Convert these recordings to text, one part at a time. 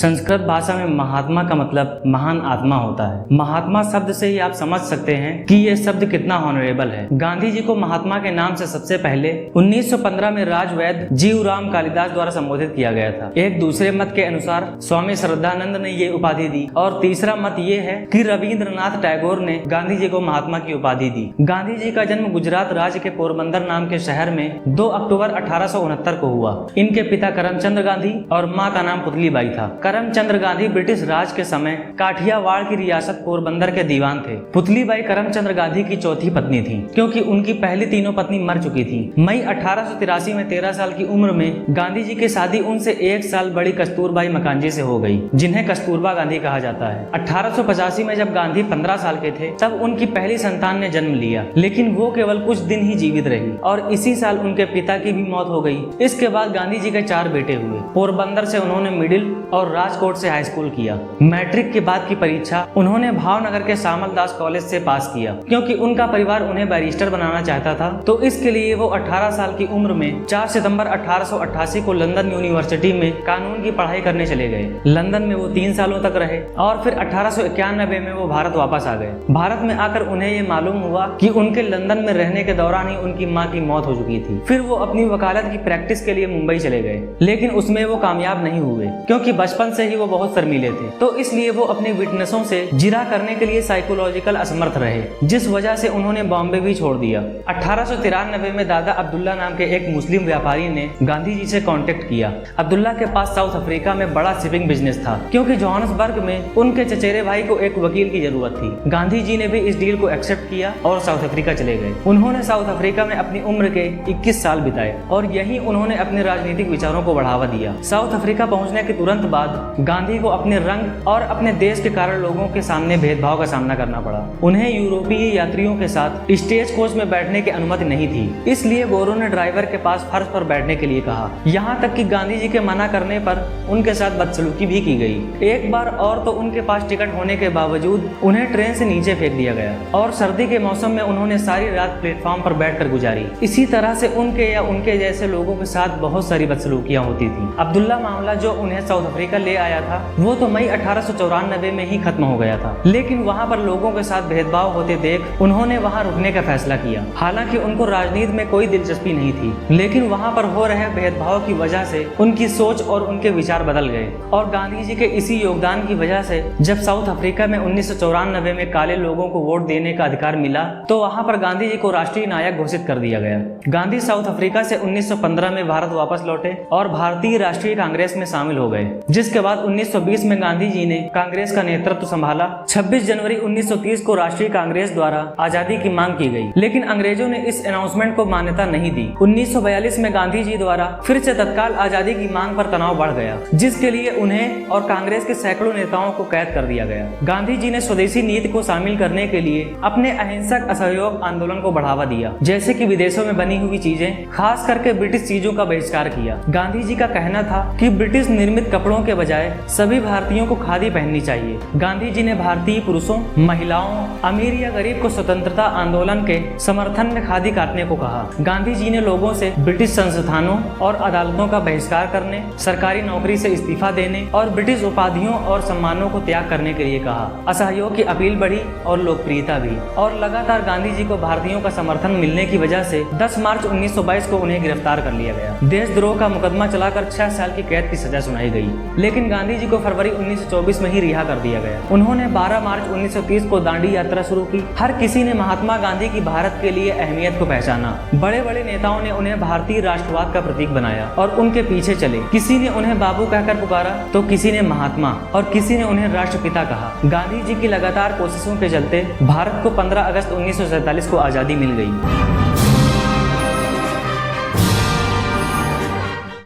संस्कृत भाषा में महात्मा का मतलब महान आत्मा होता है। महात्मा शब्द से ही आप समझ सकते हैं कि ये शब्द कितना ऑनरेबल है। गांधी जी को महात्मा के नाम से सबसे पहले 1915 में राजवैद्य जीवराम कालिदास द्वारा संबोधित किया गया था। एक दूसरे मत के अनुसार स्वामी श्रद्धानंद ने ये उपाधि दी और तीसरा मत ये है कि रविंद्रनाथ टैगोर ने गांधी जी को महात्मा की उपाधि दी। गांधी जी का जन्म गुजरात राज्य के पोरबंदर नाम के शहर में 2 अक्टूबर 1869 को हुआ। इनके पिता करमचंद गांधी और माँ का नाम पुतलीबाई था। करमचंद गांधी ब्रिटिश राज के समय काठियावाड़ की रियासत पोरबंदर के दीवान थे। पुतलीबाई करमचंद गांधी की चौथी पत्नी थी, क्योंकि उनकी पहली तीनों पत्नी मर चुकी थी। मई 1883 में 13 साल की उम्र में गांधी जी की शादी उनसे 1 साल बड़ी कस्तूरबाई मकांजी से हो गई, जिन्हें कस्तूरबा गांधी कहा जाता है। 1885 में जब गांधी 15 साल के थे तब उनकी पहली संतान ने जन्म लिया, लेकिन वो केवल कुछ दिन ही जीवित रही और इसी साल उनके पिता की भी मौत हो गई। इसके बाद गांधी जी के 4 बेटे हुए। पोरबंदर से उन्होंने मिडिल और राजकोट से हाई स्कूल किया। मैट्रिक के बाद की परीक्षा उन्होंने भावनगर के सामलदास कॉलेज से पास किया। क्योंकि उनका परिवार उन्हें बैरिस्टर बनाना चाहता था, तो इसके लिए वो 18 साल की उम्र में 4 सितंबर 1888 को लंदन यूनिवर्सिटी में कानून की पढ़ाई करने चले गए। लंदन में वो 3 सालों तक रहे और फिर 1891 में वो भारत वापस आ गए। भारत में आकर उन्हें ये मालूम हुआ कि उनके लंदन में रहने के दौरान ही उनकी माँ की मौत हो चुकी थी। फिर वो अपनी वकालत की प्रैक्टिस के लिए मुंबई चले गए, लेकिन उसमें वो कामयाब नहीं हुए, क्योंकि बचपन से ही वो बहुत शर्मीले थे। तो इसलिए वो अपने विटनेसों से जिरा करने के लिए साइकोलॉजिकल असमर्थ रहे, जिस वजह से उन्होंने बॉम्बे भी छोड़ दिया। 1893 में दादा अब्दुल्ला नाम के एक मुस्लिम व्यापारी ने गांधी जी से कांटेक्ट किया। अब्दुल्ला के पास साउथ अफ्रीका में बड़ा शिपिंग बिजनेस था, क्योंकि जोहान्सबर्ग में उनके चचेरे भाई को एक वकील की जरूरत थी। गांधी जी ने भी इस डील को एक्सेप्ट किया और साउथ अफ्रीका चले गए। उन्होंने साउथ अफ्रीका में अपनी उम्र के 21 साल बिताए और यही उन्होंने अपने राजनीतिक विचारों को बढ़ावा दिया। साउथ अफ्रीका पहुंचने के तुरंत बाद गांधी को अपने रंग और अपने देश के कारण लोगों के सामने भेदभाव का सामना करना पड़ा। उन्हें यूरोपीय यात्रियों के साथ स्टेज कोच में बैठने की अनुमति नहीं थी, इसलिए गोरों ने ड्राइवर के पास फर्श पर बैठने के लिए कहा। यहाँ तक कि गांधी जी के मना करने पर उनके साथ बदसलूकी भी की गई। एक बार और तो उनके पास टिकट होने के बावजूद उन्हें ट्रेन से नीचे फेंक दिया गया और सर्दी के मौसम में उन्होंने सारी रात प्लेटफॉर्म पर बैठकर गुजारी। इसी तरह से उनके या उनके जैसे लोगों के साथ बहुत सारी बदसलूकियां होती थी। अब्दुल्ला मामला जो उन्हें साउथ अफ्रीका ले आया था, वो तो मई 1894 में ही खत्म हो गया था, लेकिन वहाँ पर लोगों के साथ भेदभाव होते देख उन्होंने वहाँ रुकने का फैसला किया। हालांकि उनको राजनीति में कोई दिलचस्पी नहीं थी, लेकिन वहाँ पर हो रहे भेदभाव की वजह से उनकी सोच और उनके विचार बदल गए और गांधी जी के इसी योगदान की वजह से जब साउथ अफ्रीका में 1994 में काले लोगों को वोट देने का अधिकार मिला, तो वहाँ पर गांधी जी को राष्ट्रीय नायक घोषित कर दिया गया। गांधी साउथ अफ्रीका से 1915 में भारत वापस लौटे और भारतीय राष्ट्रीय कांग्रेस में शामिल हो गए, जिसके बाद 1920 में गांधी जी ने कांग्रेस का नेतृत्व संभाला। 26 जनवरी 1930 को राष्ट्रीय कांग्रेस द्वारा आजादी की मांग की गई, लेकिन अंग्रेजों ने इस अनाउंसमेंट को मान्यता नहीं दी। 1942 में गांधी जी द्वारा फिर से तत्काल आजादी की मांग पर तनाव बढ़ गया, जिसके लिए उन्हें और कांग्रेस के सैकड़ों नेताओं को कैद कर दिया गया। गांधी जी ने स्वदेशी नीति को शामिल करने के लिए अपने अहिंसक असहयोग आंदोलन को बढ़ावा दिया, जैसे कि विदेशों में बनी हुई चीजें, खास करके ब्रिटिश चीजों का बहिष्कार किया। गांधी जी का कहना था कि ब्रिटिश निर्मित कपड़ों के बजाय सभी भारतीयों को खादी पहननी चाहिए। गांधी जी ने भारतीय पुरुषों, महिलाओं, अमीर या गरीब को स्वतंत्रता आंदोलन के समर्थन में खादी काटने को कहा। गांधी जी ने लोगों से ब्रिटिश संस्थानों और अदालतों का बहिष्कार करने, सरकारी नौकरी से इस्तीफा देने और ब्रिटिश उपाधियों और सम्मानों को त्याग करने के लिए कहा। असहयोग की अपील बढ़ी और लोकप्रियता भी, और लगातार गांधी जी को भारतीयों का समर्थन मिलने की वजह से 10 मार्च 1922 को उन्हें गिरफ्तार कर लिया गया। देशद्रोह का मुकदमा चलाकर 6 साल की कैद की सजा सुनाई गई, लेकिन गांधी जी को फरवरी 1924 में ही रिहा कर दिया गया। उन्होंने 12 मार्च 1930 को दांडी यात्रा शुरू की। हर किसी ने महात्मा गांधी की भारत के लिए अहमियत को पहचाना। बड़े बड़े नेताओं ने उन्हें भारतीय राष्ट्रवाद का प्रतीक बनाया और उनके पीछे चले। किसी ने उन्हें बाबू कहकर पुकारा, तो किसी ने महात्मा और किसी ने उन्हें राष्ट्रपिता कहा। गांधी जी की लगातार कोशिशों के चलते भारत को 15 अगस्त 1947 को आजादी मिल गई।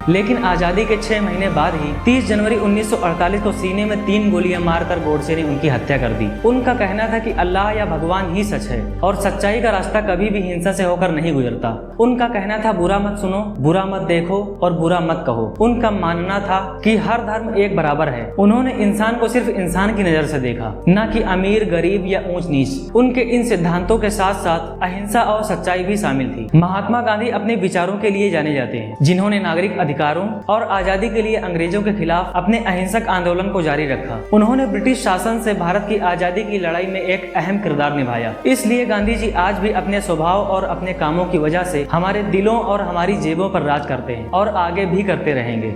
लेकिन आजादी के 6 महीने बाद ही 30 जनवरी 1948 को सीने में 3 गोलियां मारकर गोडसे ने उनकी हत्या कर दी। उनका कहना था कि अल्लाह या भगवान ही सच है और सच्चाई का रास्ता कभी भी हिंसा से होकर नहीं गुजरता। उनका कहना था बुरा मत सुनो, बुरा मत देखो और बुरा मत कहो। उनका मानना था कि हर धर्म एक बराबर है। उन्होंने इंसान को सिर्फ इंसान की नजर से देखा, न कि अमीर गरीब या ऊंच नीच। उनके इन सिद्धांतों के साथ साथ अहिंसा और सच्चाई भी शामिल थी। महात्मा गांधी अपने विचारों के लिए जाने जाते हैं, जिन्होंने नागरिक अधिकारों और आजादी के लिए अंग्रेजों के खिलाफ अपने अहिंसक आंदोलन को जारी रखा। उन्होंने ब्रिटिश शासन से भारत की आजादी की लड़ाई में एक अहम किरदार निभाया। इसलिए गांधी जी आज भी अपने स्वभाव और अपने कामों की वजह से हमारे दिलों और हमारी जेबों पर राज करते हैं और आगे भी करते रहेंगे।